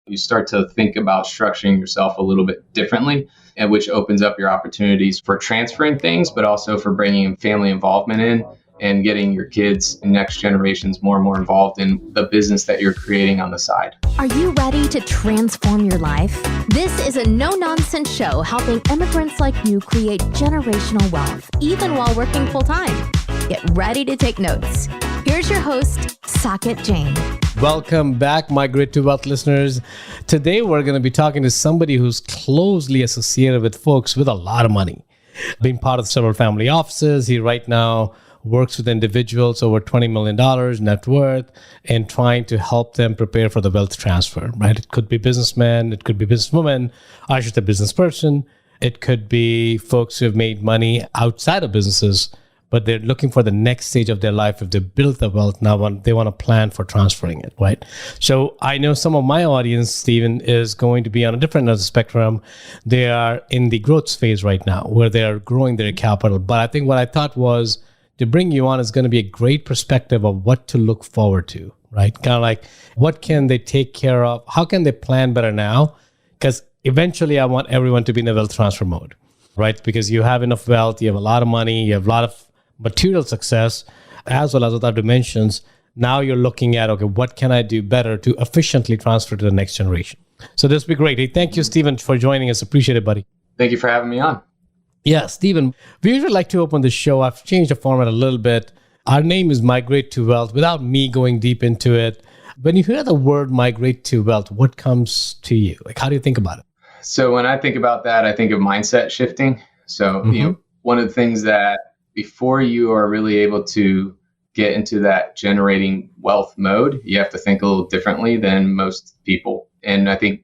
you start to think about structuring yourself a little bit differently, and which opens up your opportunities for transferring things, but also for bringing family involvement in and getting your kids and next generations more and more involved in the business that you're creating on the side. Are you ready to transform your life? This is a no-nonsense show helping immigrants like you create generational wealth, even while working full-time. Get ready to take notes. Here's your host, Saket Jain. Welcome back, Migrate to Wealth listeners. Today, we're going to be talking to somebody who's closely associated with folks with a lot of money. Being part of several family offices, he right now works with individuals over $20 million net worth and trying to help them prepare for the wealth transfer, right? It could be businessmen, it could be businesswomen, I should say business person. It could be folks who have made money outside of businesses, but they're looking for the next stage of their life. If they built the wealth, now they want to plan for transferring it, right? So I know some of my audience, Stephen, is going to be on a different end of the spectrum. They are in the growth phase right now where they're growing their capital. But I think what I thought was to bring you on is going to be a great perspective of what to look forward to, right? Kind of like what can they take care of? How can they plan better now? Because eventually I want everyone to be in a wealth transfer mode, right? Because you have enough wealth, you have a lot of money, you have a lot of material success, as well as other dimensions. Now you're looking at, okay, what can I do better to efficiently transfer to the next generation? So this will be great. Hey, thank you, Stephen, for joining us. Appreciate it, buddy. Thank you for having me on. Yeah, Stephen, we usually like to open the show. I've changed the format a little bit. Our name is Migrate to Wealth. Without me going deep into it, when you hear the word migrate to wealth, what comes to you? Like, how do you think about it? So when I think about that, I think of mindset shifting. So, one of the things that before you are really able to get into that generating wealth mode, you have to think a little differently than most people. And I think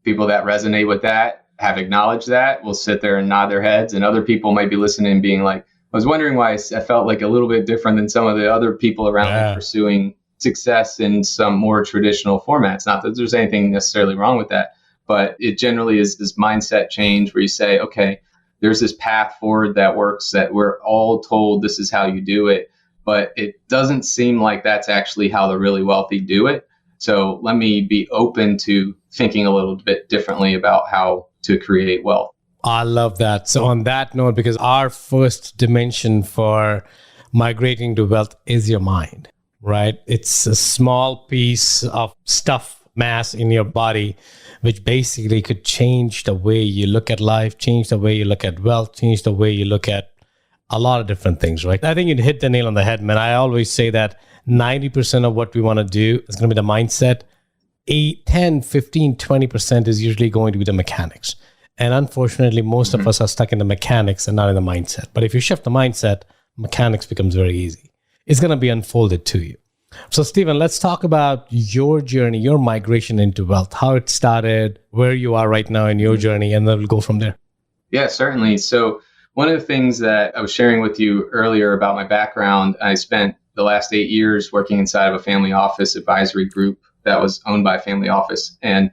people that resonate with that have acknowledged that, will sit there and nod their heads. And other people might be listening and being like, I was wondering why I felt like a little bit different than some of the other people around me pursuing success in some more traditional formats. Not that there's anything necessarily wrong with that, but it generally is this mindset change where you say, okay, there's this path forward that works, that we're all told this is how you do it, but it doesn't seem like that's actually how the really wealthy do it. So let me be open to thinking a little bit differently about how to create wealth. I love that. So on that note, because our first dimension for migrating to wealth is your mind, right? It's a small piece of stuff, mass in your body, which basically could change the way you look at life, change the way you look at wealth, change the way you look at a lot of different things, right? I think you hit the nail on the head, man. I always say that 90% of what we want to do is going to be the mindset. 10, 15, 20% is usually going to be the mechanics. And unfortunately, most of us are stuck in the mechanics and not in the mindset. But if you shift the mindset, mechanics becomes very easy. It's going to be unfolded to you. So, Stephen, let's talk about your journey, your migration into wealth, how it started, where you are right now in your journey, and then we'll go from there. Yeah, certainly. So one of the things that I was sharing with you earlier about my background, I spent the last 8 years working inside of a family office advisory group that was owned by a family office. And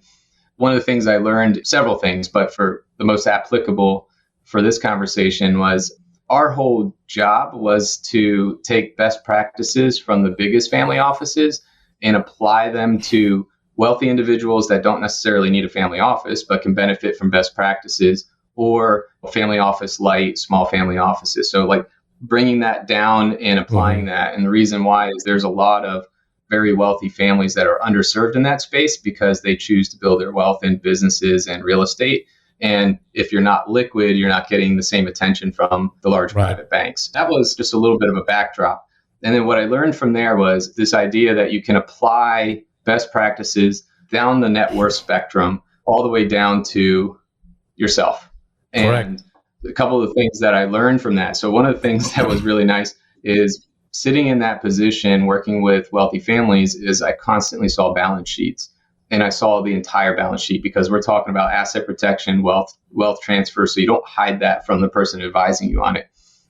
one of the things I learned, several things, but for the most applicable for this conversation was our whole job was to take best practices from the biggest family offices and apply them to wealthy individuals that don't necessarily need a family office, but can benefit from best practices, or family office light, small family offices. So like bringing that down and applying that. And the reason why is there's a lot of very wealthy families that are underserved in that space because they choose to build their wealth in businesses and real estate. And if you're not liquid, you're not getting the same attention from the large private banks. That was just a little bit of a backdrop. And then what I learned from there was this idea that you can apply best practices down the net worth spectrum all the way down to yourself. And a couple of the things that I learned from that. So one of the things that was really nice is sitting in that position, working with wealthy families, is I constantly saw balance sheets. And I saw the entire balance sheet because we're talking about asset protection, wealth transfer. So you don't hide that from the person advising you on it.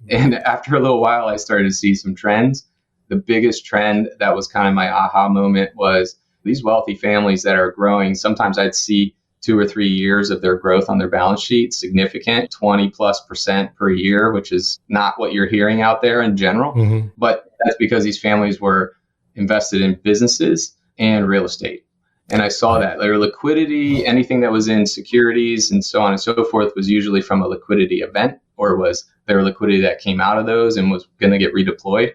And after a little while, I started to see some trends. The biggest trend that was kind of my aha moment was these wealthy families that are growing. Sometimes I'd see 2 or 3 years of their growth on their balance sheet, significant, 20+% per year, which is not what you're hearing out there in general. But that's because these families were invested in businesses and real estate. And I saw that their liquidity, anything that was in securities and so on and so forth, was usually from a liquidity event, or was their liquidity that came out of those and was going to get redeployed.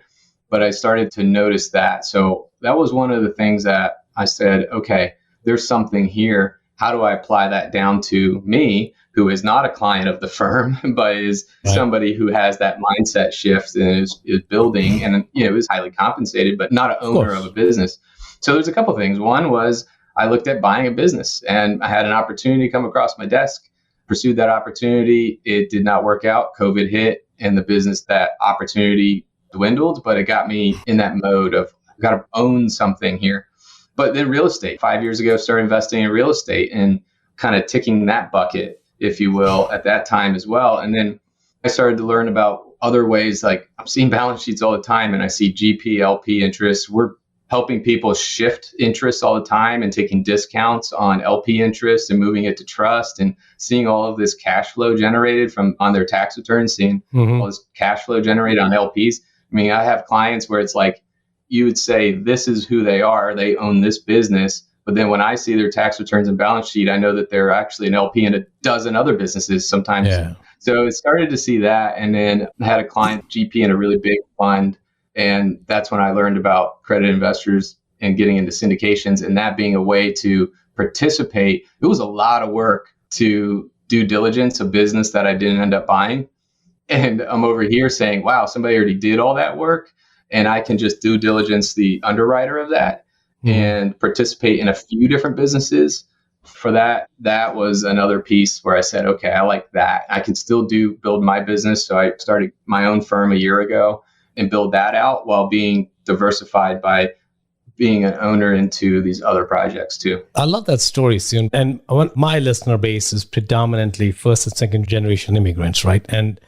But I started to notice that. So that was one of the things that I said, okay, there's something here. How do I apply that down to me, who is not a client of the firm, but is somebody who has that mindset shift and is building and, is highly compensated, but not an owner of a business. So there's a couple of things. One was I looked at buying a business, and I had an opportunity come across my desk, pursued that opportunity. It did not work out. COVID hit, and the business, that opportunity dwindled, but it got me in that mode of I've got to own something here. But then real estate, 5 years ago, started investing in real estate and kind of ticking that bucket, if you will, at that time as well. And then I started to learn about other ways. Like, I'm seeing balance sheets all the time, and I see GP, LP interest. We're helping people shift interest all the time and taking discounts on LP interest and moving it to trust, and seeing all of this cash flow generated from on their tax returns, seeing all this cash flow generated on LPs. I mean, I have clients where it's like, you would say, this is who they are. They own this business. But then when I see their tax returns and balance sheet, I know that they're actually an LP in a dozen other businesses sometimes. Yeah. So it started to see that. And then I had a client, GP, in a really big fund. And that's when I learned about credit investors and getting into syndications, and that being a way to participate. It was a lot of work to due diligence a business that I didn't end up buying. And I'm over here saying, wow, somebody already did all that work, and I can just due diligence the underwriter of that and participate in a few different businesses. For that was another piece where I said, okay, I like that. I can still build my business. So I started my own firm a year ago and build that out while being diversified by being an owner into these other projects too. I love that story, Sion. And my listener base is predominantly first and second generation immigrants, right? And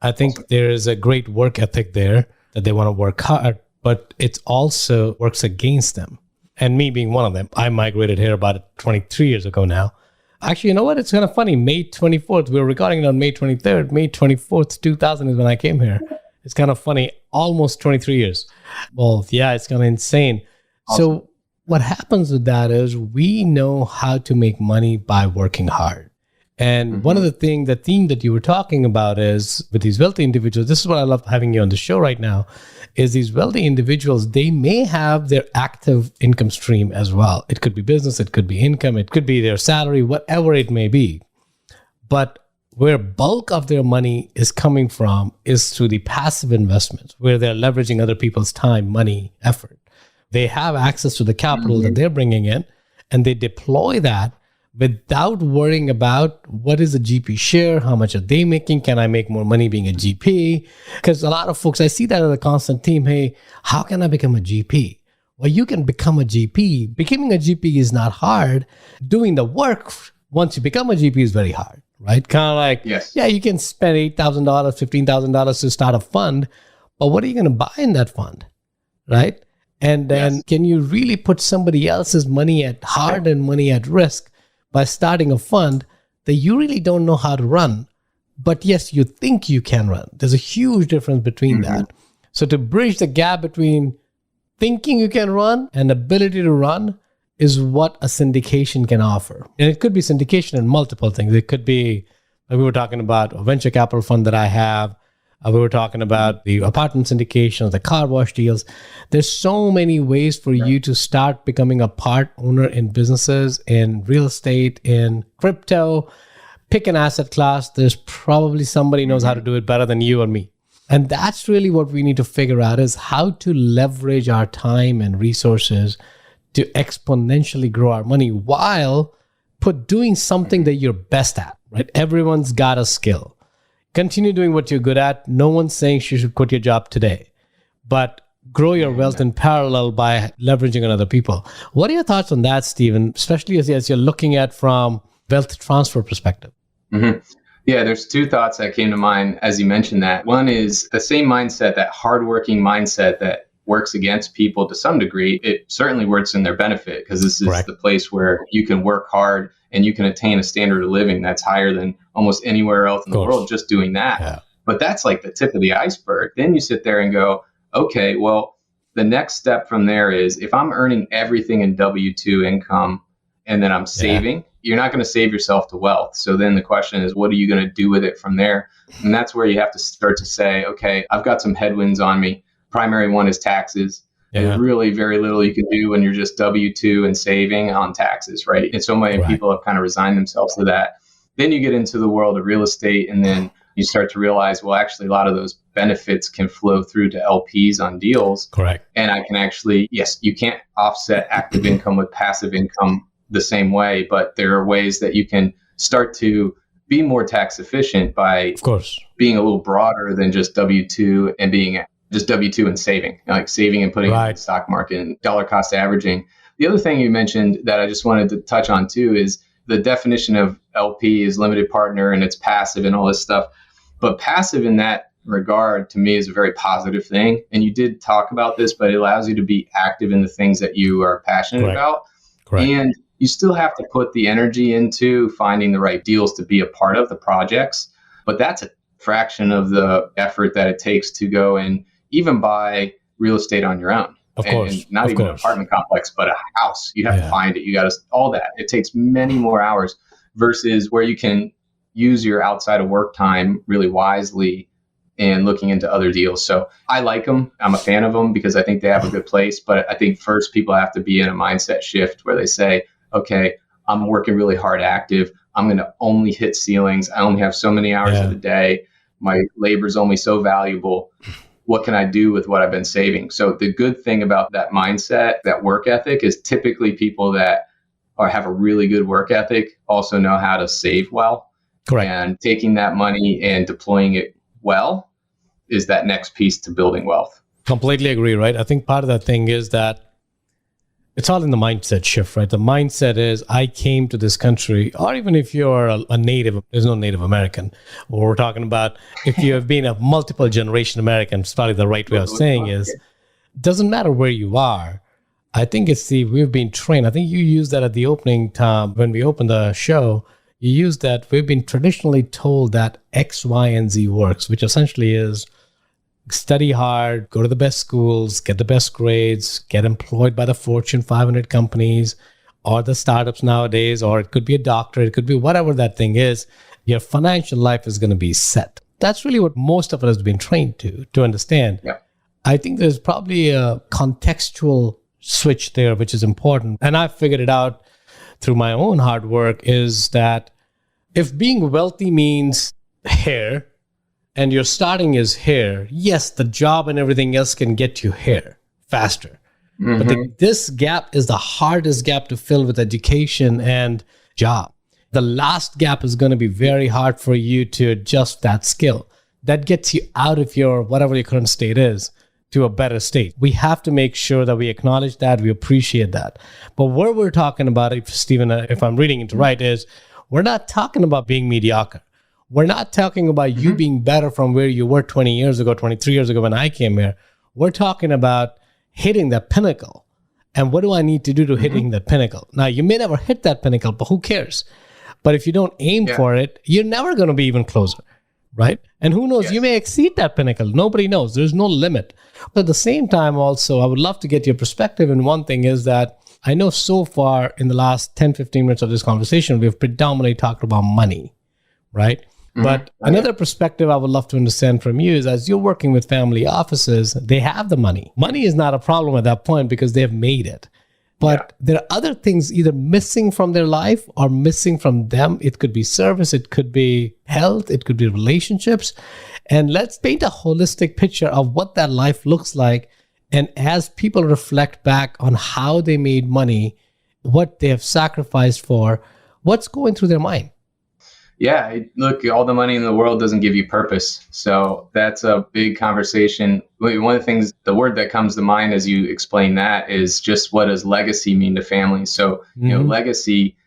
I think there is a great work ethic there that they want to work hard, but it also works against them. And me being one of them, I migrated here about 23 years ago now. Actually, you know what? It's kind of funny. May 24th, we were recording it on May 23rd. May 24th, 2000 is when I came here. It's kind of funny. Almost 23 years. Well, yeah, it's kind of insane. Awesome. So what happens with that is we know how to make money by working hard. And one of the theme that you were talking about is with these wealthy individuals, this is what I love having you on the show right now, is these wealthy individuals, they may have their active income stream as well. It could be business, it could be income, it could be their salary, whatever it may be. But where bulk of their money is coming from is through the passive investments, where they're leveraging other people's time, money, effort. They have access to the capital that they're bringing in, and they deploy that without worrying about what is a GP share, how much are they making, can I make more money being a GP? Because a lot of folks, I see that as a constant theme, hey, how can I become a GP? Well, you can become a GP. Becoming a GP is not hard. Doing the work once you become a GP is very hard, right? Kind of like, yeah, you can spend $8,000, $15,000 to start a fund, but what are you going to buy in that fund, right? And then can you really put somebody else's money at hard and money at risk by starting a fund that you really don't know how to run, but yes, you think you can run? There's a huge difference between that. So to bridge the gap between thinking you can run and ability to run is what a syndication can offer. And it could be syndication in multiple things. It could be, like we were talking about a venture capital fund that I have. We were talking about the apartment syndications, the car wash deals. There's so many ways for you to start becoming a part owner in businesses, in real estate, in crypto. Pick an asset class. There's probably somebody knows how to do it better than you or me. And that's really what we need to figure out, is how to leverage our time and resources to exponentially grow our money while doing something that you're best at, right? Everyone's got a skill. Continue doing what you're good at. No one's saying you should quit your job today, but grow your wealth in parallel by leveraging on other people. What are your thoughts on that, Stephen, especially as you're looking at from wealth transfer perspective? Yeah, there's two thoughts that came to mind as you mentioned that. One is the same mindset, that hardworking mindset that works against people to some degree. It certainly works in their benefit, because this is the place where you can work hard and you can attain a standard of living that's higher than almost anywhere else in the world just doing that. Yeah. But that's like the tip of the iceberg. Then you sit there and go, okay, well, the next step from there is, if I'm earning everything in W-2 income and then I'm saving, you're not going to save yourself to wealth. So then the question is, what are you going to do with it from there? And that's where you have to start to say, okay, I've got some headwinds on me. Primary one is taxes. There's really very little you can do when you're just W-2 and saving on taxes, right? And so many people have kind of resigned themselves to that. Then you get into the world of real estate, and then you start to realize, well, actually, a lot of those benefits can flow through to LPs on deals. Correct. And I can actually, yes, you can't offset active income with passive income the same way, but there are ways that you can start to be more tax efficient by, of course, being a little broader than just W-2 and being just W-2 and saving, like saving and putting it in the stock market and dollar cost averaging. The other thing you mentioned that I just wanted to touch on too is the definition of LP is limited partner and it's passive and all this stuff. But passive in that regard to me is a very positive thing. And you did talk about this, but it allows you to be active in the things that you are passionate about. And you still have to put the energy into finding the right deals to be a part of the projects. But that's a fraction of the effort that it takes to go and even buy real estate on your own. Of course. And not even an apartment complex, but a house. You have to find it. You got to, all that. It takes many more hours versus where you can use your outside of work time really wisely and looking into other deals. So I like them. I'm a fan of them because I think they have a good place. But I think first people have to be in a mindset shift where they say, okay, I'm working really hard active. I'm going to only hit ceilings. I only have so many hours of the day. My labor is only so valuable. What can I do with what I've been saving? So the good thing about that mindset, that work ethic, is typically people that have a really good work ethic also know how to save well. Correct. And taking that money and deploying it well is that next piece to building wealth. Completely agree, right? I think part of that thing is that it's all in the mindset shift, right? The mindset is, I came to this country, or even if you're a native, there's no Native American. What we're talking about, if you have been a multiple generation American, it's probably the right way of saying is, doesn't matter where you are. I think it's we've been trained. I think you used that at the opening time when we opened the show. You used that we've been traditionally told that X, Y, and Z works, which essentially is study hard, go to the best schools, get the best grades, get employed by the Fortune 500 companies or the startups nowadays, or it could be a doctor, it could be whatever that thing is. Your financial life is going to be set. That's really what most of us have been trained to understand. Yeah. I think there's probably a contextual switch there, which is important. And I figured it out through my own hard work, is that if being wealthy means here, and your starting is here, yes, the job and everything else can get you here faster. Mm-hmm. But this gap is the hardest gap to fill with education and job. The last gap is going to be very hard for you to adjust that skill. That gets you out of your, whatever your current state is, to a better state. We have to make sure that we acknowledge that, we appreciate that. But what we're talking about, if I'm reading it right, is we're not talking about being mediocre. We're not talking about you being better from where you were 20 years ago, 23 years ago when I came here. We're talking about hitting that pinnacle. And what do I need to do to hitting that pinnacle? Now, you may never hit that pinnacle, but who cares? But if you don't aim for it, you're never going to be even closer, right? And who knows, you may exceed that pinnacle. Nobody knows. There's no limit. But at the same time, also, I would love to get your perspective. And one thing is that I know so far in the last 10, 15 minutes of this conversation, we've predominantly talked about money, right? But another perspective I would love to understand from you is, as you're working with family offices, they have the money. Money is not a problem at that point because they have made it. But there are other things either missing from their life or missing from them. It could be service, it could be health, it could be relationships. And let's paint a holistic picture of what that life looks like. And as people reflect back on how they made money, what they have sacrificed for, what's going through their mind? Yeah, look, all the money in the world doesn't give you purpose. So that's a big conversation. One of the things, the word that comes to mind as you explain that is just, what does legacy mean to families? So, legacy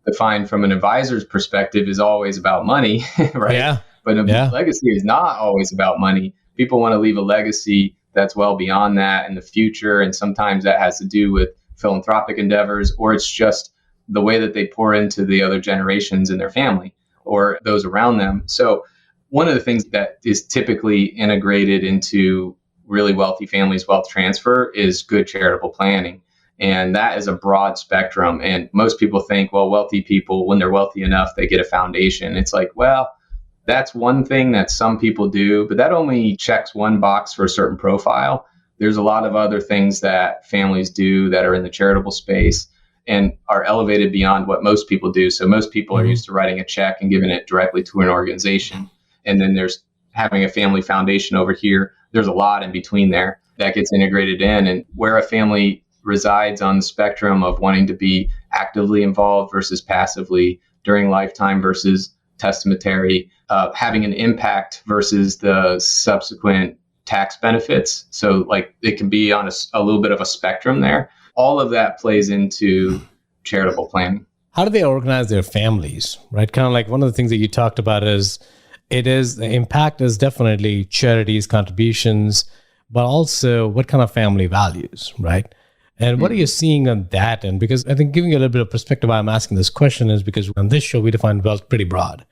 defined from an advisor's perspective is always about money, right? Yeah. But legacy is not always about money. People want to leave a legacy that's well beyond that in the future. And sometimes that has to do with philanthropic endeavors, or it's just the way that they pour into the other generations in their family or those around them. So one of the things that is typically integrated into really wealthy families' wealth transfer is good charitable planning. And that is a broad spectrum. And most people think, well, wealthy people, when they're wealthy enough, they get a foundation. It's like, well, that's one thing that some people do, but that only checks one box for a certain profile. There's a lot of other things that families do that are in the charitable space and are elevated beyond what most people do. So most people are used to writing a check and giving it directly to an organization. And then there's having a family foundation over here. There's a lot in between there that gets integrated in, and where a family resides on the spectrum of wanting to be actively involved versus passively during lifetime versus testamentary, having an impact versus the subsequent tax benefits. So like it can be on a little bit of a spectrum there. All of that plays into charitable planning. How do they organize their families, right? Kind of like one of the things that you talked about is the impact is definitely charities, contributions, but also what kind of family values, right? And what are you seeing on that? And because I think giving you a little bit of perspective why I'm asking this question is because on this show, we define wealth pretty broad.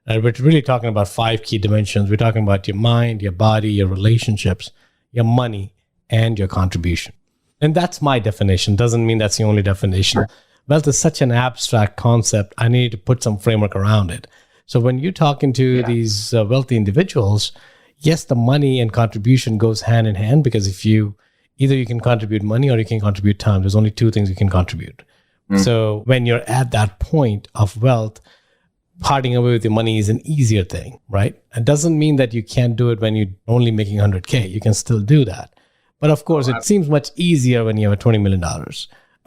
We're really talking about 5 key dimensions. We're talking about your mind, your body, your relationships, your money, and your contribution. And that's my definition. Doesn't mean that's the only definition. Sure. Wealth is such an abstract concept. I need to put some framework around it. So when you're talking to these wealthy individuals, yes, the money and contribution goes hand in hand, because if you either you can contribute money or you can contribute time. There's only 2 things you can contribute. So when you're at that point of wealth, parting away with your money is an easier thing, right? It doesn't mean that you can't do it when you're only making $100K. You can still do that. But of course, it seems much easier when you have $20 million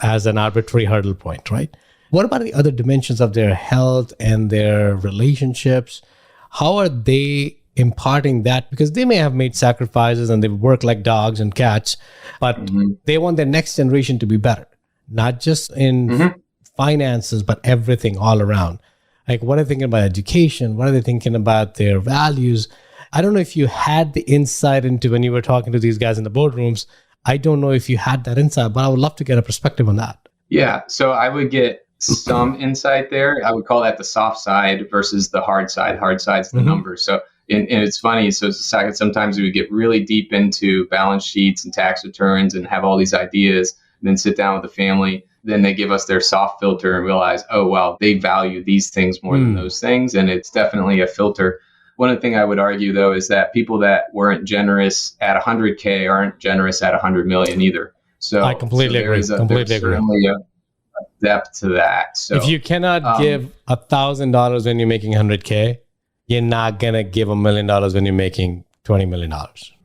as an arbitrary hurdle point, right? What about the other dimensions of their health and their relationships? How are they imparting that? Because they may have made sacrifices and they work like dogs and cats, but they want their next generation to be better, not just in finances, but everything all around. Like, what are they thinking about education? What are they thinking about their values? I don't know if you had the insight into when you were talking to these guys in the boardrooms. I don't know if you had that insight, but I would love to get a perspective on that. Yeah. So I would get some insight there. I would call that the soft side versus the hard side. Hard side's the numbers. So, and it's funny. So sometimes we would get really deep into balance sheets and tax returns and have all these ideas, and then sit down with the family. Then they give us their soft filter and realize, oh, well, they value these things more than those things. And it's definitely a filter. One of the things I would argue, though, is that people that weren't generous at 100K aren't generous at 100 million either. So I completely agree. There's certainly a depth to that. So if you cannot give $1,000 when you're making 100K, you're not going to give $1 million when you're making $20 million,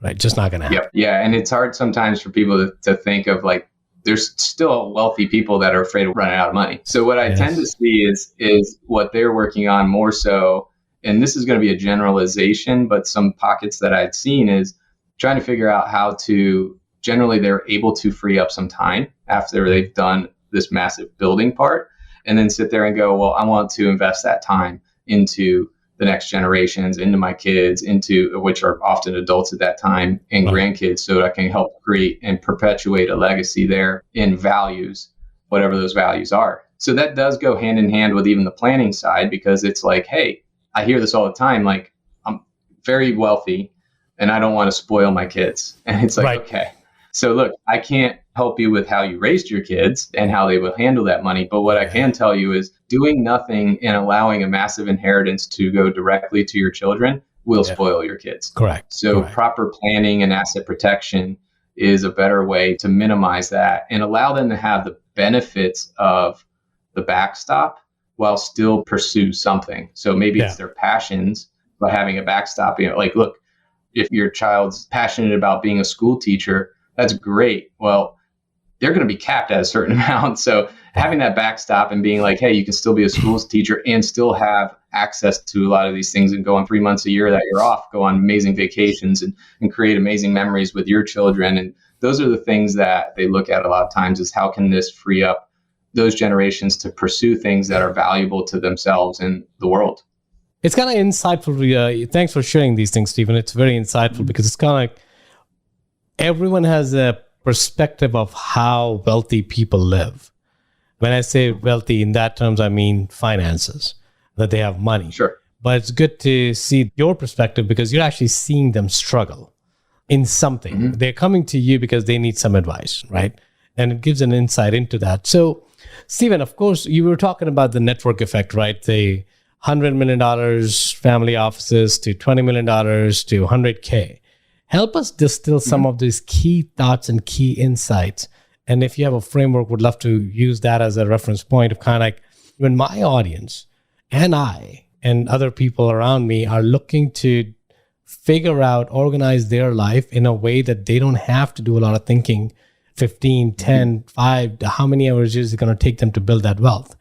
right? Just not going to happen. Yeah. And it's hard sometimes for people to think of, like, there's still wealthy people that are afraid of running out of money. So what I tend to see is what they're working on more so, and this is going to be a generalization, but some pockets that I'd seen is trying to figure out how to, generally they're able to free up some time after they've done this massive building part, and then sit there and go, well, I want to invest that time into the next generations, into my kids, into which are often adults at that time, and grandkids, so that I can help create and perpetuate a legacy there in values, whatever those values are. So that does go hand in hand with even the planning side, because it's like, hey, I hear this all the time, like, I'm very wealthy and I don't want to spoil my kids. And it's like, okay, so look, I can't help you with how you raised your kids and how they will handle that money. But what I can tell you is doing nothing and allowing a massive inheritance to go directly to your children will spoil your kids. Correct. So proper planning and asset protection is a better way to minimize that and allow them to have the benefits of the backstop while still pursue something. So maybe it's their passions, but having a backstop, like, look, if your child's passionate about being a school teacher, that's great. Well, they're going to be capped at a certain amount. So having that backstop and being like, hey, you can still be a school teacher and still have access to a lot of these things, and go on 3 months a year that you're off, go on amazing vacations and create amazing memories with your children. And those are the things that they look at a lot of times, is how can this free up those generations to pursue things that are valuable to themselves and the world. It's kind of insightful. Thanks for sharing these things, Stephen. It's very insightful, because it's kind of like everyone has a perspective of how wealthy people live. When I say wealthy in that terms, I mean finances, that they have money. Sure. But it's good to see your perspective, because you're actually seeing them struggle in something. They're coming to you because they need some advice, right? And it gives an insight into that. So, Stephen, of course, you were talking about the network effect, right? The $100 million family offices to $20 million to 100K. Help us distill some of these key thoughts and key insights. And if you have a framework, would love to use that as a reference point of kind of like when my audience and I and other people around me are looking to figure out, organize their life in a way that they don't have to do a lot of thinking, 15, 10, 5, how many hours is it going to take them to build that wealth?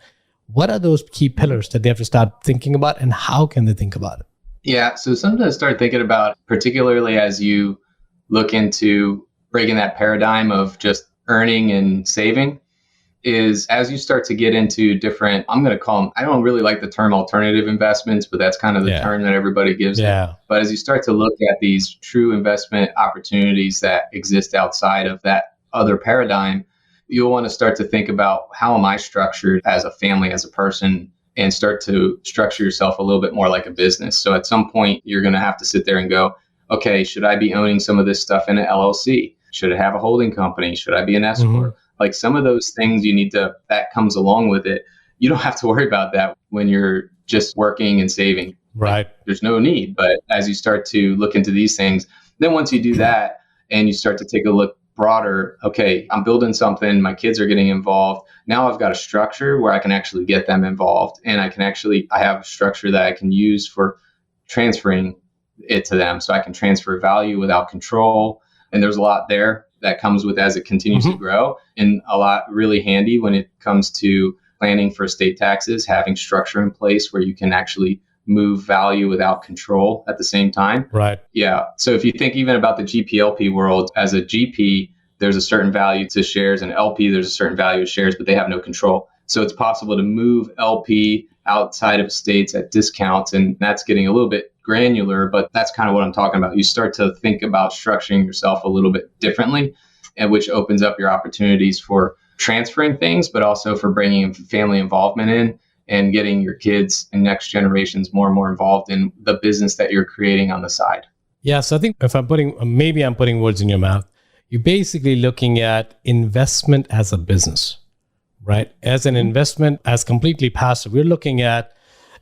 What are those key pillars that they have to start thinking about, and how can they think about it? Yeah, so something to start thinking about, particularly as you look into breaking that paradigm of just earning and saving, is as you start to get into different, I'm going to call them, I don't really like the term alternative investments, but that's kind of the term that everybody gives it. But as you start to look at these true investment opportunities that exist outside of that other paradigm, you'll want to start to think about, how am I structured as a family, as a person, and start to structure yourself a little bit more like a business. So at some point, you're going to have to sit there and go, okay, should I be owning some of this stuff in an LLC? Should it have a holding company? Should I be an S corp? Like some of those things you need to, that comes along with it. You don't have to worry about that when you're just working and saving. Right. Like, there's no need. But as you start to look into these things, then once you do that and you start to take a look broader, okay, I'm building something, my kids are getting involved. Now I've got a structure where I can actually get them involved, and I have a structure that I can use for transferring it to them. So I can transfer value without control. And there's a lot there that comes with as it continues to grow, and a lot really handy when it comes to planning for estate taxes, having structure in place where you can actually move value without control at the same time. Right. Yeah. So if you think even about the GPLP world, as a GP, there's a certain value to shares, and LP, there's a certain value of shares, but they have no control. So it's possible to move LP outside of estates at discounts, and that's getting a little bit granular, but that's kind of what I'm talking about. You start to think about structuring yourself a little bit differently, and which opens up your opportunities for transferring things, but also for bringing family involvement in and getting your kids and next generations more and more involved in the business that you're creating on the side. Yeah. So I think if I'm putting words in your mouth, you're basically looking at investment as a business, right? As an investment, as completely passive. We're looking at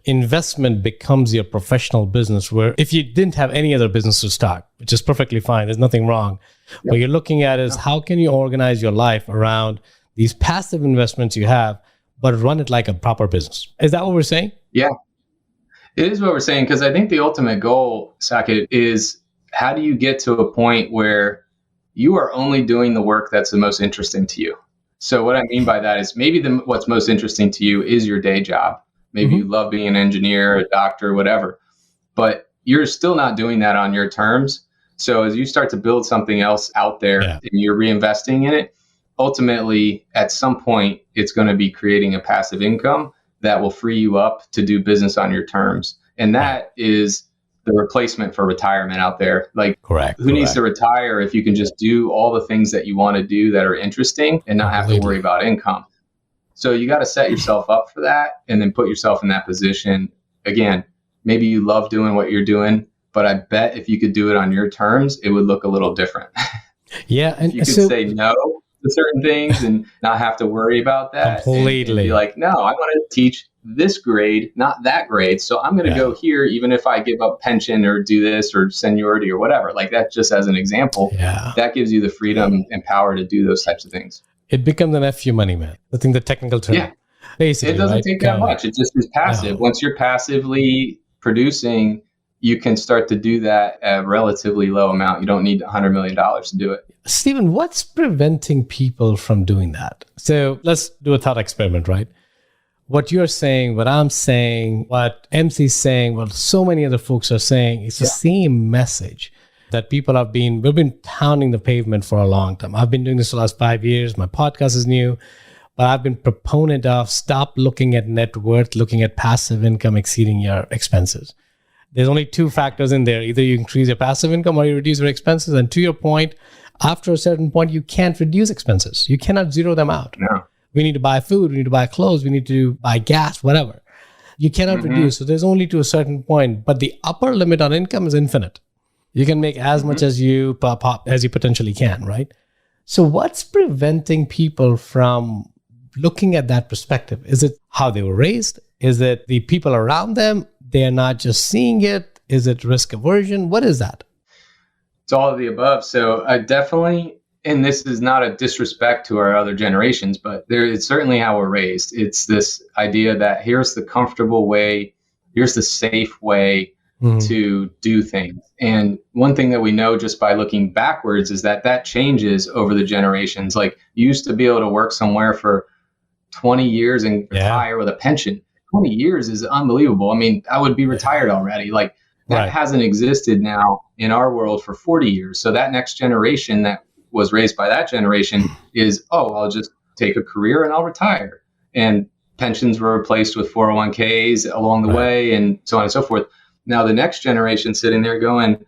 investment becomes your professional business, where if you didn't have any other business to start, which is perfectly fine, there's nothing wrong. What you're looking at is how can you organize your life around these passive investments you have, but run it like a proper business. Is that what we're saying? Yeah, it is what we're saying, because I think the ultimate goal, Saket, is how do you get to a point where you are only doing the work that's the most interesting to you? So what I mean by that is maybe what's most interesting to you is your day job. Maybe you love being an engineer, a doctor, whatever, but you're still not doing that on your terms. So as you start to build something else out there and you're reinvesting in it, ultimately, at some point, it's going to be creating a passive income that will free you up to do business on your terms. And that is the replacement for retirement out there. Like, who needs to retire if you can just do all the things that you want to do that are interesting and not have to worry about income? So you got to set yourself up for that and then put yourself in that position. Again, maybe you love doing what you're doing, but I bet if you could do it on your terms, it would look a little different. Yeah. And you could say no to certain things and not have to worry about that. Completely. And be like, no, I want to teach this grade, not that grade. So I'm going to go here, even if I give up pension or do this or seniority or whatever. Like that, just as an example, that gives you the freedom and power to do those types of things. It becomes an FU money, man. I think the technical term. Yeah. Basically, it doesn't take that much. It just is passive. Once you're passively producing, you can start to do that at a relatively low amount. You don't need $100 million to do it. Stephen, what's preventing people from doing that? So let's do a thought experiment, right? What you're saying, what I'm saying, what MC's saying, what so many other folks are saying, it's the same message that we've been pounding the pavement for a long time. I've been doing this for the last 5 years. My podcast is new, but I've been proponent of stop looking at net worth, looking at passive income exceeding your expenses. There's only two factors in there. Either you increase your passive income or you reduce your expenses. And to your point, after a certain point, you can't reduce expenses. You cannot zero them out. No. We need to buy food. We need to buy clothes. We need to buy gas, whatever. You cannot reduce. So there's only to a certain point. But the upper limit on income is infinite. You can make as much as you potentially can, right? So what's preventing people from looking at that perspective? Is it how they were raised? Is it the people around them? They're not just seeing it. Is it risk aversion? What is that? It's all of the above. So I definitely, and this is not a disrespect to our other generations, but it's certainly how we're raised. It's this idea that here's the comfortable way, here's the safe way to do things. And one thing that we know just by looking backwards is that changes over the generations. Like you used to be able to work somewhere for 20 years and retire with a pension. 20 years is unbelievable. I mean, I would be retired already. Like that hasn't existed now in our world for 40 years. So that next generation that was raised by that generation is, I'll just take a career and I'll retire. And pensions were replaced with 401ks along the way and so on and so forth. Now the next generation sitting there going,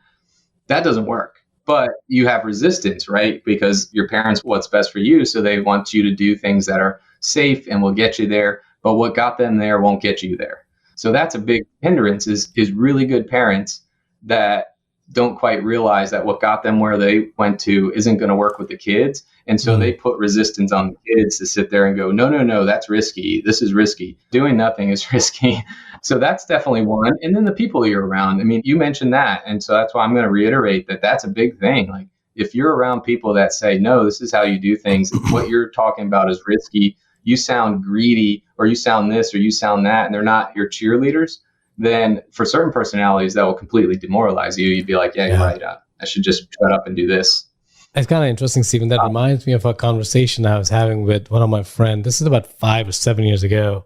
that doesn't work. But you have resistance, right? Because your parents, what's best for you. So they want you to do things that are safe and will get you there. But what got them there won't get you there. So that's a big hindrance is really good parents that don't quite realize that what got them where they went to isn't going to work with the kids. And so they put resistance on the kids to sit there and go, no, that's risky. This is risky. Doing nothing is risky. So that's definitely one. And then the people you're around. I mean, you mentioned that. And so that's why I'm going to reiterate that that's a big thing. Like if you're around people that say, no, this is how you do things, what you're talking about is risky, you sound greedy or you sound this or you sound that, and they're not your cheerleaders, then for certain personalities, that will completely demoralize you. You'd be like, yeah, you're right. I should just shut up and do this. It's kind of interesting, Stephen. That reminds me of a conversation I was having with one of my friends. This is about 5 or 7 years ago.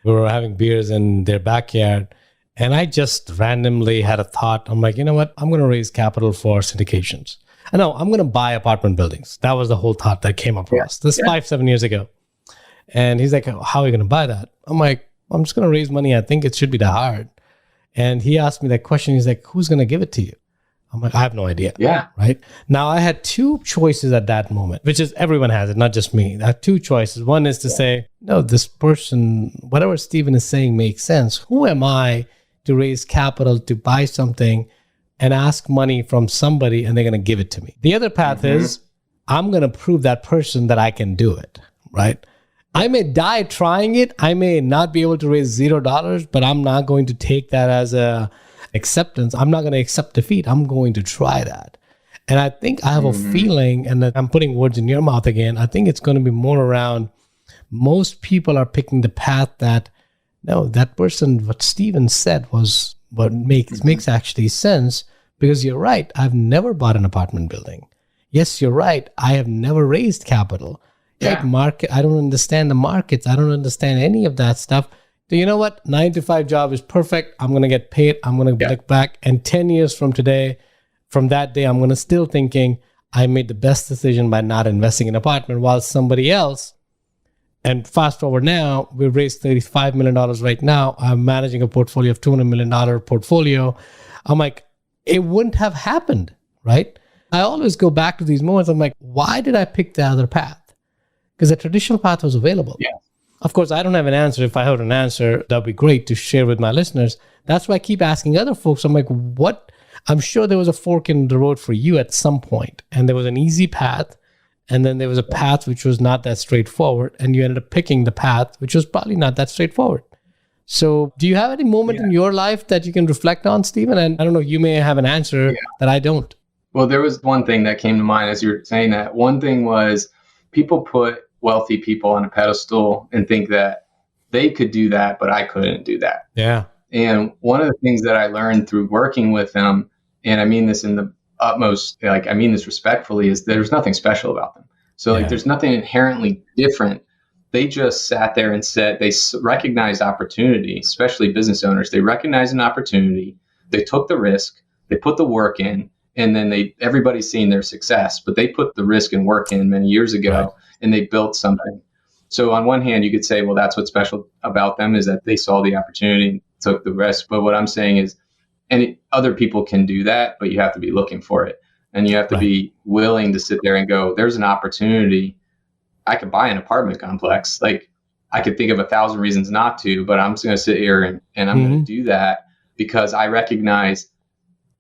We were having beers in their backyard. And I just randomly had a thought. I'm like, you know what? I'm going to raise capital for syndications. I know I'm going to buy apartment buildings. That was the whole thought that came across. This is 5-7 years ago. And he's like, how are you going to buy that? I'm like, I'm just going to raise money. I think it should be that hard. And he asked me that question. He's like, who's going to give it to you? I'm like, I have no idea. Yeah. Right. Now, I had two choices at that moment, which is everyone has it, not just me. I have two choices. One is to say, no, this person, whatever Stephen is saying makes sense. Who am I to raise capital to buy something and ask money from somebody and they're going to give it to me? The other path is I'm going to prove that person that I can do it. Right. I may die trying it. I may not be able to raise $0, but I'm not going to take that as a acceptance. I'm not going to accept defeat. I'm going to try that. And I think I have a feeling, and I'm putting words in your mouth again, I think it's going to be more around most people are picking the path that, no, that person, what Stephen said was what makes actually sense, because you're right. I've never bought an apartment building. Yes, you're right. I have never raised capital. Like market, I don't understand the markets. I don't understand any of that stuff. So you know what? 9-to-5 job is perfect. I'm going to get paid. I'm going to look back. And 10 years from today, from that day, I'm going to still thinking I made the best decision by not investing in an apartment, while somebody else, and fast forward now, we've raised $35 million right now. I'm managing a portfolio of $200 million portfolio. I'm like, it wouldn't have happened, right? I always go back to these moments. I'm like, why did I pick the other path? Because the traditional path was available. Yeah. Of course, I don't have an answer. If I heard an answer, that'd be great to share with my listeners. That's why I keep asking other folks. I'm like, what? I'm sure there was a fork in the road for you at some point, and there was an easy path, and then there was a path which was not that straightforward, and you ended up picking the path which was probably not that straightforward. So do you have any moment in your life that you can reflect on, Stephen? And I don't know, you may have an answer that I don't. Well, there was one thing that came to mind as you were saying that. One thing was people put wealthy people on a pedestal and think that they could do that, but I couldn't do that. Yeah. And one of the things that I learned through working with them, and I mean this in the utmost, like I mean this respectfully, is there's nothing special about them. So like there's nothing inherently different. They just sat there and said, they recognized opportunity, especially business owners. They recognized an opportunity. They took the risk. They put the work in. And then everybody's seen their success, but they put the risk and work in many years ago and they built something. So on one hand, you could say, well, that's what's special about them is that they saw the opportunity and took the risk. But what I'm saying is, other people can do that, but you have to be looking for it. And you have to be willing to sit there and go, there's an opportunity. I could buy an apartment complex. Like I could think of 1,000 reasons not to, but I'm just going to sit here and I'm going to do that because I recognize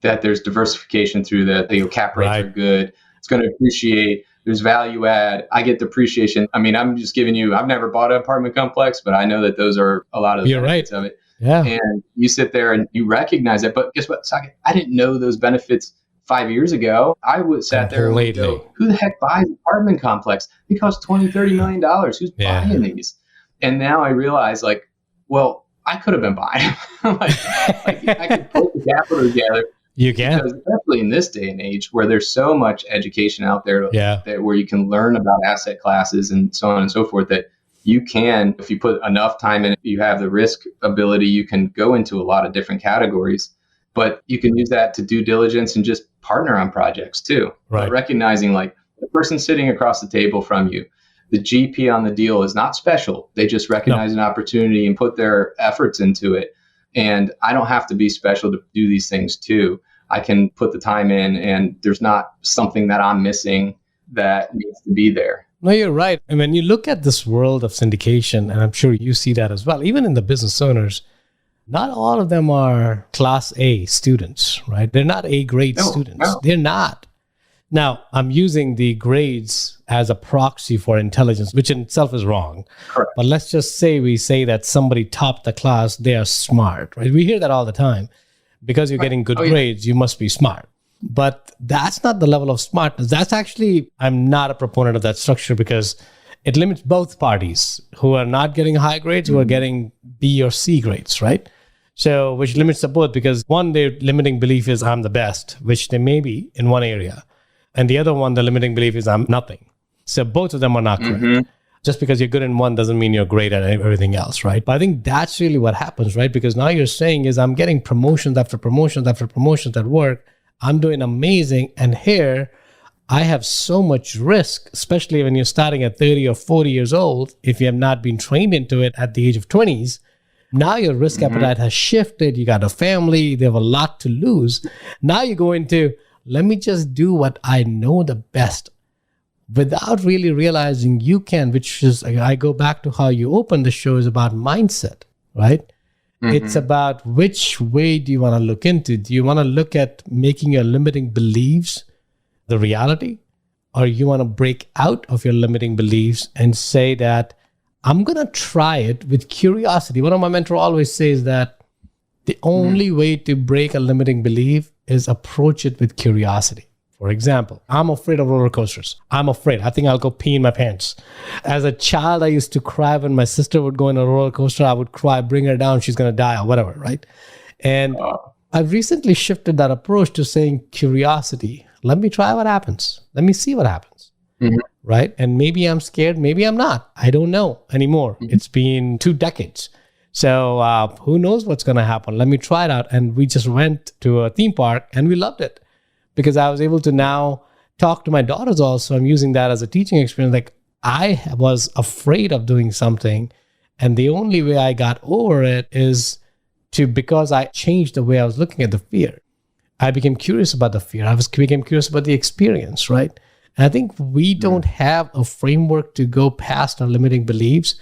that there's diversification through the cap rates are good. It's going to appreciate. there's value add. I get depreciation. I mean, I'm just giving you, I've never bought an apartment complex, but I know that those are a lot of the You're benefits right. of it. Yeah. And you sit there and you recognize it. But guess what, Saket? I didn't know those benefits 5 years ago. I would sat there and would go, who the heck buys an apartment complex? They cost $20-30 million. Who's buying these? And now I realize, like, well, I could have been buying them. like I could put the capital together. You can. Because especially in this day and age where there's so much education out there that where you can learn about asset classes and so on and so forth, that you can, if you put enough time in it, you have the risk ability, you can go into a lot of different categories. But you can use that to due diligence and just partner on projects too. Right. But recognizing, like, the person sitting across the table from you, the GP on the deal is not special. They just recognize an opportunity and put their efforts into it. And I don't have to be special to do these things too. I can put the time in, and there's not something that I'm missing that needs to be there. No, you're right. And when you look at this world of syndication, and I'm sure you see that as well, even in the business owners, not all of them are class A students, right? They're not A grade students. No. They're not. Now, I'm using the grades as a proxy for intelligence, which in itself is wrong. Correct. But let's just say we say that somebody topped the class, they are smart, right? We hear that all the time. Because you're getting good grades, you must be smart. But that's not the level of smartness. That's actually, I'm not a proponent of that structure because it limits both parties who are not getting high grades, who are getting B or C grades, right? So, which limits the both because one, their limiting belief is I'm the best, which they may be in one area. And the other one, the limiting belief is I'm nothing. So both of them are not correct. Just because you're good in one doesn't mean you're great at everything else, right? But I think that's really what happens, right? Because now you're saying is I'm getting promotions after promotions after promotions at work. I'm doing amazing. And here I have so much risk, especially when you're starting at 30 or 40 years old. If you have not been trained into it at the age of 20s, now your risk appetite has shifted. You got a family. They have a lot to lose. Now you go into, let me just do what I know the best. Without really realizing you can, which is, I go back to how you opened the show, is about mindset, right? It's about which way do you want to look into? Do you want to look at making your limiting beliefs the reality? Or you want to break out of your limiting beliefs and say that I'm going to try it with curiosity. One of my mentors always says that the only way to break a limiting belief is approach it with curiosity. For example, I'm afraid of roller coasters. I'm afraid. I think I'll go pee in my pants. As a child, I used to cry when my sister would go in a roller coaster. I would cry, bring her down, she's going to die or whatever, right? And I've recently shifted that approach to saying curiosity. Let me try what happens. Let me see what happens, right? And maybe I'm scared. Maybe I'm not. I don't know anymore. It's been 2 decades. So who knows what's going to happen? Let me try it out. And we just went to a theme park and we loved it. Because I was able to now talk to my daughters also. I'm using that as a teaching experience. Like I was afraid of doing something. And the only way I got over it is because I changed the way I was looking at the fear. I became curious about the fear. Became curious about the experience, right? And I think we don't have a framework to go past our limiting beliefs,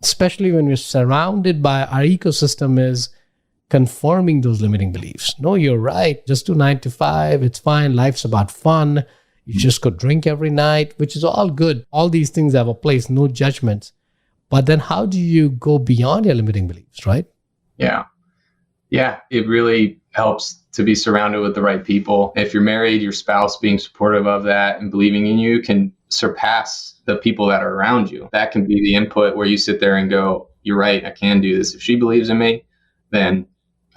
especially when we're surrounded by our ecosystem is confirming those limiting beliefs. No, you're right. Just do 9 to 5. It's fine. Life's about fun. You just go drink every night, which is all good. All these things have a place, no judgments. But then how do you go beyond your limiting beliefs, right? Yeah. Yeah. It really helps to be surrounded with the right people. If you're married, your spouse being supportive of that and believing in you can surpass the people that are around you. That can be the input where you sit there and go, you're right, I can do this. If she believes in me, then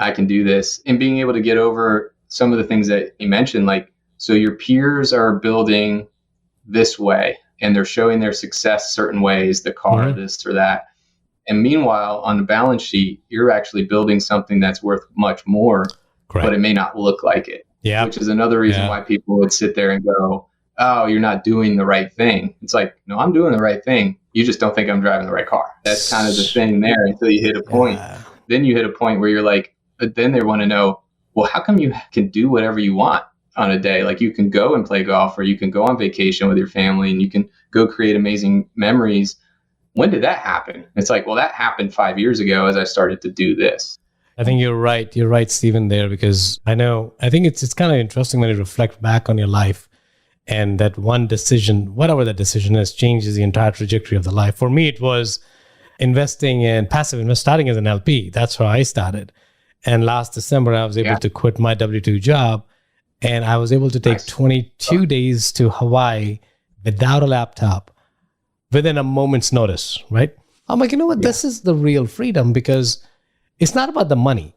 I can do this. And being able to get over some of the things that you mentioned, like, so your peers are building this way and they're showing their success certain ways, the car, this or that. And meanwhile, on the balance sheet, you're actually building something that's worth much more, but it may not look like it. Yeah. Which is another reason why people would sit there and go, oh, you're not doing the right thing. It's like, no, I'm doing the right thing. You just don't think I'm driving the right car. That's kind of the thing there until you hit a point. Then you hit a point where you're like, but then they want to know, well, how come you can do whatever you want on a day? Like you can go and play golf or you can go on vacation with your family and you can go create amazing memories. When did that happen? It's like, well, that happened 5 years ago as I started to do this. I think you're right. You're right, Stephen, there, because I think it's kind of interesting when you reflect back on your life And that one decision, whatever that decision is, changes the entire trajectory of the life. For me, it was investing in passive invest, starting as an LP. That's how I started. And last December, I was able to quit my W-2 job, and I was able to take 22 days to Hawaii without a laptop within a moment's notice, right? I'm like, you know what? This is the real freedom, because it's not about the money.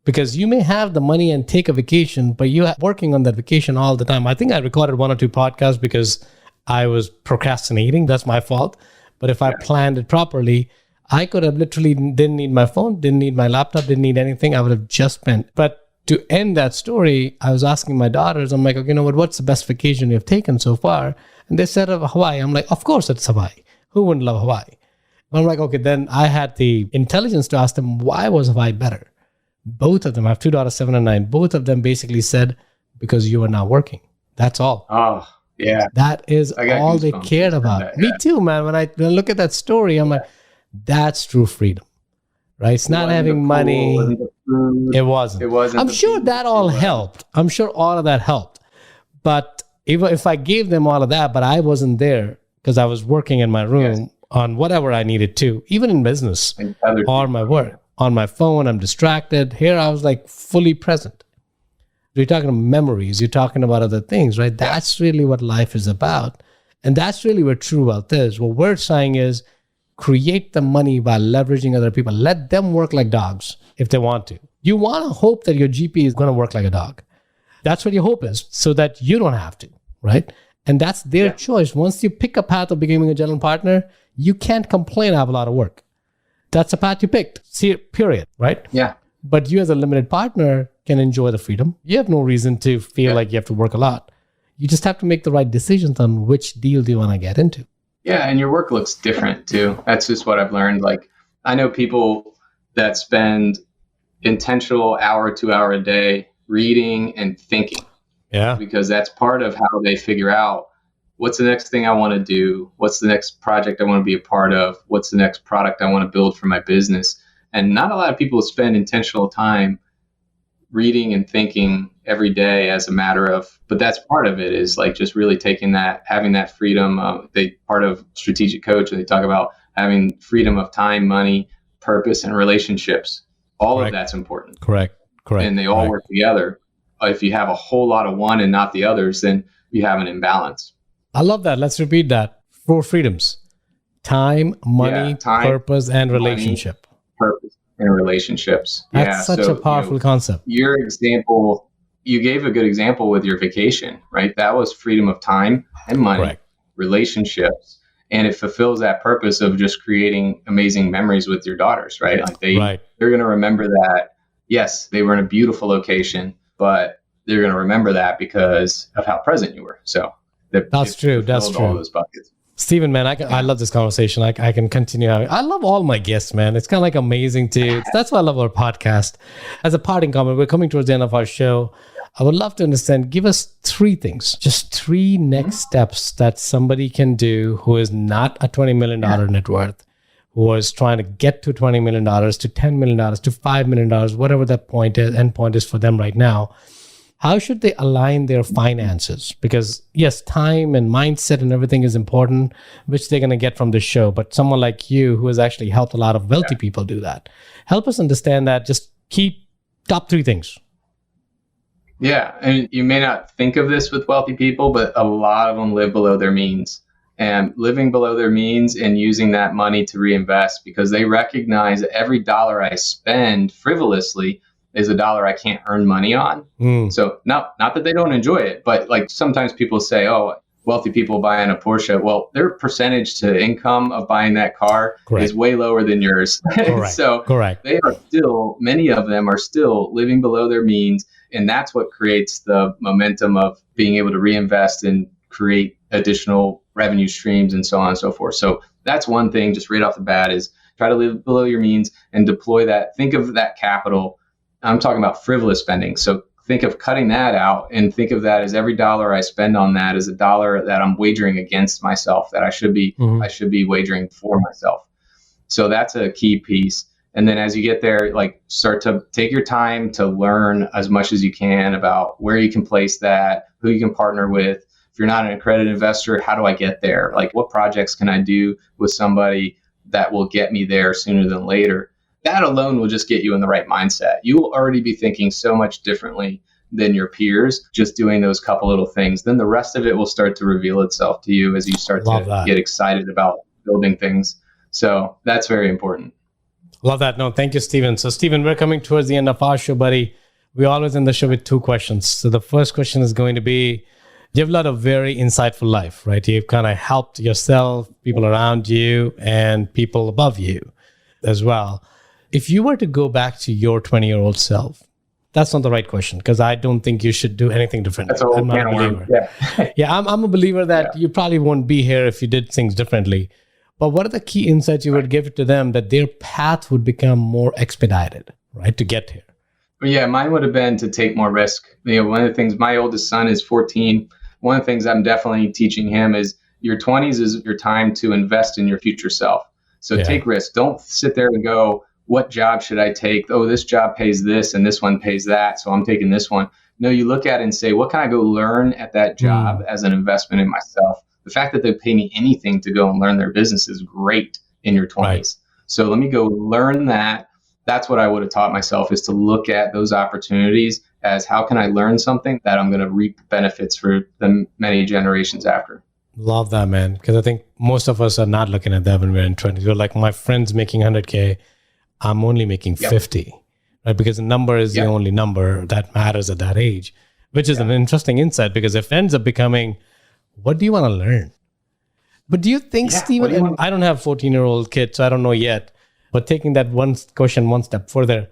Because you may have the money and take a vacation, but you are working on that vacation all the time. I think I recorded 1 or 2 podcasts because I was procrastinating. That's my fault. But if I planned it properly, I could have literally didn't need my phone, didn't need my laptop, didn't need anything. I would have just spent. But to end that story, I was asking my daughters, I'm like, okay, you know what? What's the best vacation you've taken so far? And they said Hawaii. I'm like, of course it's Hawaii. Who wouldn't love Hawaii? I'm like, okay, then I had the intelligence to ask them, why was Hawaii better? Both of them, I have 2 daughters, 7 and 9. Both of them basically said, because you are not working. That's all. Oh, yeah. That is all they cared about. Me too, man. When I look at that story, I'm like, that's true freedom, right? It's not having money. It wasn't. I'm sure that all helped. I'm sure all of that helped. But if I gave them all of that, but I wasn't there because I was working in my room on whatever I needed to, even in business or my work. On my phone, I'm distracted. Here, I was like fully present. You're talking about memories. You're talking about other things, right? That's really what life is about. And that's really what true wealth is. What we're saying is create the money by leveraging other people. Let them work like dogs if they want to. You want to hope that your GP is going to work like a dog. That's what your hope is, so that you don't have to, right? And that's their choice. Once you pick a path of becoming a general partner, you can't complain I have a lot of work. That's a path you picked. See it, period, right? Yeah. But you as a limited partner can enjoy the freedom. You have no reason to feel like you have to work a lot. You just have to make the right decisions on which deal do you want to get into. Yeah, and your work looks different too. That's just what I've learned. Like, I know people that spend intentional hour, 2 hour a day reading and thinking. Yeah. Because that's part of how they figure out what's the next thing I want to do? What's the next project I want to be a part of? What's the next product I want to build for my business? And not a lot of people spend intentional time reading and thinking every day as a matter of, but that's part of it, is like just really taking that, having that freedom. They part of strategic coach, and they talk about having freedom of time, money, purpose, and relationships. All of that's important. Correct. And they all work together. If you have a whole lot of one and not the others, then you have an imbalance. I love that. Let's repeat that. 4 freedoms: time, money, purpose, and relationship. Purpose and relationships. That's such a powerful concept. Your example, you gave a good example with your vacation, right? That was freedom of time and money, relationships, and it fulfills that purpose of just creating amazing memories with your daughters, right? Like they're going to remember that. Yes, they were in a beautiful location, but they're going to remember that because of how present you were. So that's true. That's true. All those buckets. Stephen, man, I love this conversation. I can continue having. I love all my guests, man. It's kind of like amazing too. That's why I love our podcast. As a parting comment, we're coming towards the end of our show. I would love to understand. Give us 3 things, just 3 next steps that somebody can do who is not a $20 million net worth, who is trying to get to $20 million, to $10 million, to $5 million, whatever that end point is for them right now. How should they align their finances? Because yes, time and mindset and everything is important, which they're going to get from this show. But someone like you, who has actually helped a lot of wealthy people do that, help us understand that. Just keep top 3 things. Yeah. And you may not think of this with wealthy people, but a lot of them live below their means. And living below their means and using that money to reinvest, because they recognize that every dollar I spend frivolously is a dollar I can't earn money on. So not that they don't enjoy it, but like sometimes people say, oh, wealthy people buying a Porsche. Well, their percentage to income of buying that car is way lower than yours. So they are still, many of them are still living below their means. And that's what creates the momentum of being able to reinvest and create additional revenue streams and so on and so forth. So that's one thing just right off the bat, is try to live below your means and deploy that. Think of that capital. I'm talking about frivolous spending. So think of cutting that out and think of that as every dollar I spend on that is a dollar that I'm wagering against myself, that I should be wagering for myself. So that's a key piece. And then as you get there, like start to take your time to learn as much as you can about where you can place that, who you can partner with, If you're not an accredited investor, how do I get there? Like, what projects can I do with somebody that will get me there sooner than later? That alone will just get you in the right mindset. You will already be thinking so much differently than your peers, just doing those couple little things. Then the rest of it will start to reveal itself to you as you start to get excited about building things. So that's very important. Love that. No, thank you, Stephen. So, Stephen, we're coming towards the end of our show, buddy. We always end the show with 2 questions. So the first question is going to be, you've led a very insightful life, right? You've kind of helped yourself, people around you, and people above you as well. If you were to go back to your 20-year-old self, that's not the right question, because I don't think you should do anything different. That's I'm not a believer. Yeah, I'm a believer that you probably won't be here if you did things differently. But what are the key insights you would give to them that their path would become more expedited, right, to get here? Yeah, mine would have been to take more risk. One of the things, my oldest son is 14. One of the things I'm definitely teaching him is your 20s is your time to invest in your future self. So take risks. Don't sit there and go, what job should I take? Oh, this job pays this and this one pays that, so I'm taking this one. No, you look at it and say, what can I go learn at that job as an investment in myself? The fact that they pay me anything to go and learn their business is great in your 20s. Right. So let me go learn that. That's what I would have taught myself, is to look at those opportunities as how can I learn something that I'm going to reap benefits for the many generations after. Love that, man. Because I think most of us are not looking at that when we're in 20s. We're like, my friend's making 100K. I'm only making 50, right? Because the number is the only number that matters at that age, which is an interesting insight, because if it ends up becoming, what do you want to learn? But do you think, Stephen, I don't have 14-year-old kids, so I don't know yet, but taking that one question one step further,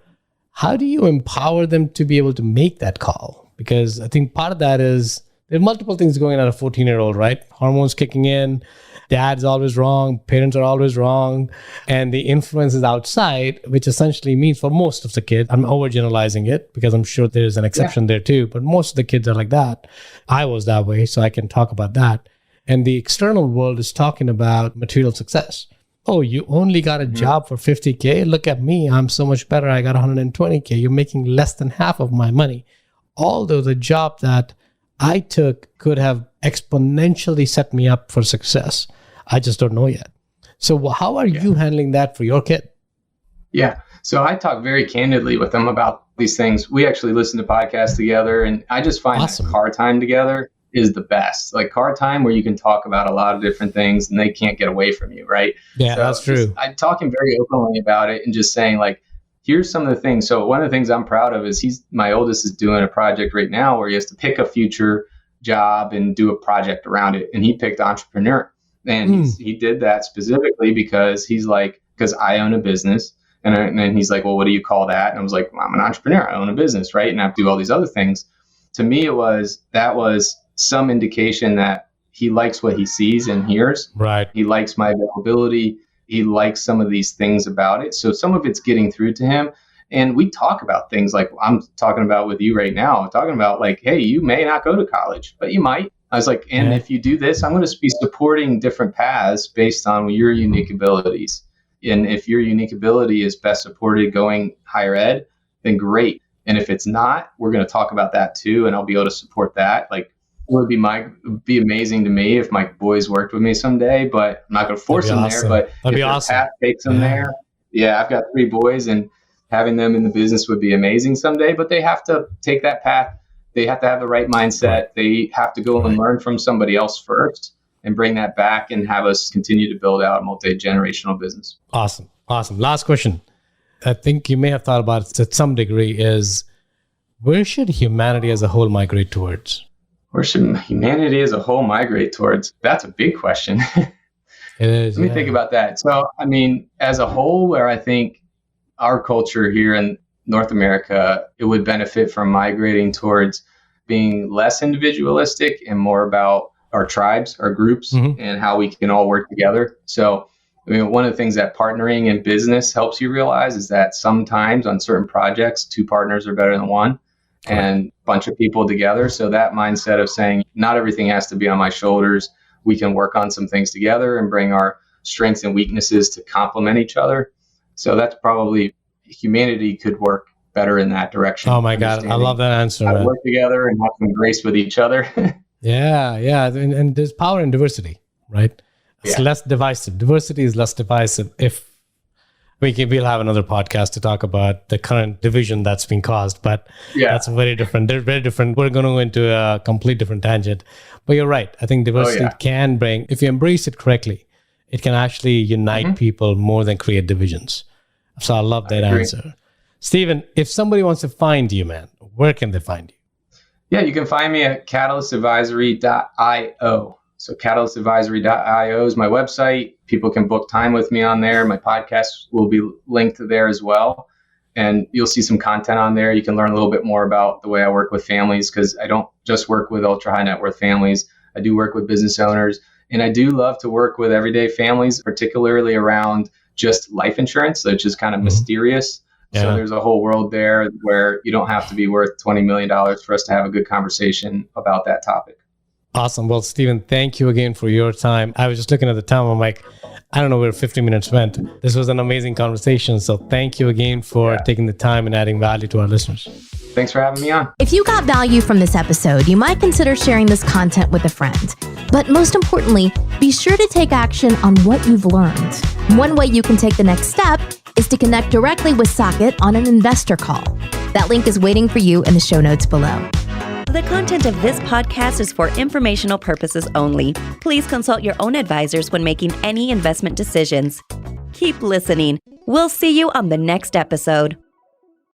how do you empower them to be able to make that call? Because I think part of that is there are multiple things going on a 14-year-old, right? Hormones kicking in, dad's always wrong, parents are always wrong, and the influence is outside, which essentially means for most of the kids, I'm overgeneralizing it because I'm sure there's an exception there too, but most of the kids are like that. I was that way, so I can talk about that. And the external world is talking about material success. Oh, you only got a job for 50K? Look at me. I'm so much better. I got 120K. You're making less than half of my money. Although the job that I took could have exponentially set me up for success. I just don't know yet. So how are you handling that for your kid? Yeah. So I talk very candidly with them about these things. We actually listen to podcasts together, and I just find that car time together is the best. Like car time where you can talk about a lot of different things and they can't get away from you, right? Yeah, so that's true. I'm talking very openly about it and just saying, like, here's some of the things. So one of the things I'm proud of is my oldest is doing a project right now where he has to pick a future job and do a project around it. And he picked entrepreneur. And he did that specifically because he's like, because I own a business. And then he's like, well, what do you call that? And I was like, well, I'm an entrepreneur. I own a business, right? And I have to do all these other things. To me, that was some indication that he likes what he sees and hears. Right. He likes my availability. He likes some of these things about it. So some of it's getting through to him. And we talk about things like I'm talking about with you right now. I'm talking about like, hey, you may not go to college, but you might. I was like, and if you do this, I'm going to be supporting different paths based on your unique abilities. And if your unique ability is best supported going higher ed, then great. And if it's not, we're going to talk about that too. And I'll be able to support that. Like, it would be amazing to me if my boys worked with me someday, but I'm not going to force them there. But if their path takes them there, I've got 3 boys, and having them in the business would be amazing someday. But they have to take that path. They have to have the right mindset. They have to go and learn from somebody else first and bring that back and have us continue to build out a multi-generational business. Awesome. Last question. I think you may have thought about it to some degree is, where should humanity as a whole migrate towards? Where should humanity as a whole migrate towards? That's a big question. It is. Let me think about that. So, I mean, as a whole, where I think our culture here in North America, it would benefit from migrating towards being less individualistic and more about our tribes, our groups, and how we can all work together. So, I mean, one of the things that partnering in business helps you realize is that sometimes on certain projects, 2 partners are better than 1. And a bunch of people together. So that mindset of saying not everything has to be on my shoulders. We can work on some things together and bring our strengths and weaknesses to complement each other. So that's probably humanity could work better in that direction. Oh my God. I love that answer. Work together and have some grace with each other. Yeah. And there's power in diversity, right? It's less divisive. Diversity is less divisive. If we'll have another podcast to talk about the current division that's been caused, but that's very different. They're very different. We're going to go into a complete different tangent. But you're right. I think diversity can bring, if you embrace it correctly, it can actually unite people more than create divisions. So I love that answer. Steven, if somebody wants to find you, man, where can they find you? Yeah, you can find me at catalystadvisory.io. So catalystadvisory.io is my website. People can book time with me on there. My podcast will be linked there as well. And you'll see some content on there. You can learn a little bit more about the way I work with families, because I don't just work with ultra high net worth families. I do work with business owners. And I do love to work with everyday families, particularly around just life insurance, which is kind of mysterious. So there's a whole world there where you don't have to be worth $20 million for us to have a good conversation about that topic. Awesome. Well, Steven, thank you again for your time. I was just looking at the time. I'm like, I don't know where 50 minutes went. This was an amazing conversation. So thank you again for taking the time and adding value to our listeners. Thanks for having me on. If you got value from this episode, you might consider sharing this content with a friend. But most importantly, be sure to take action on what you've learned. One way you can take the next step is to connect directly with Socket on an investor call. That link is waiting for you in the show notes below. The content of this podcast is for informational purposes only. Please consult your own advisors when making any investment decisions. Keep listening. We'll see you on the next episode.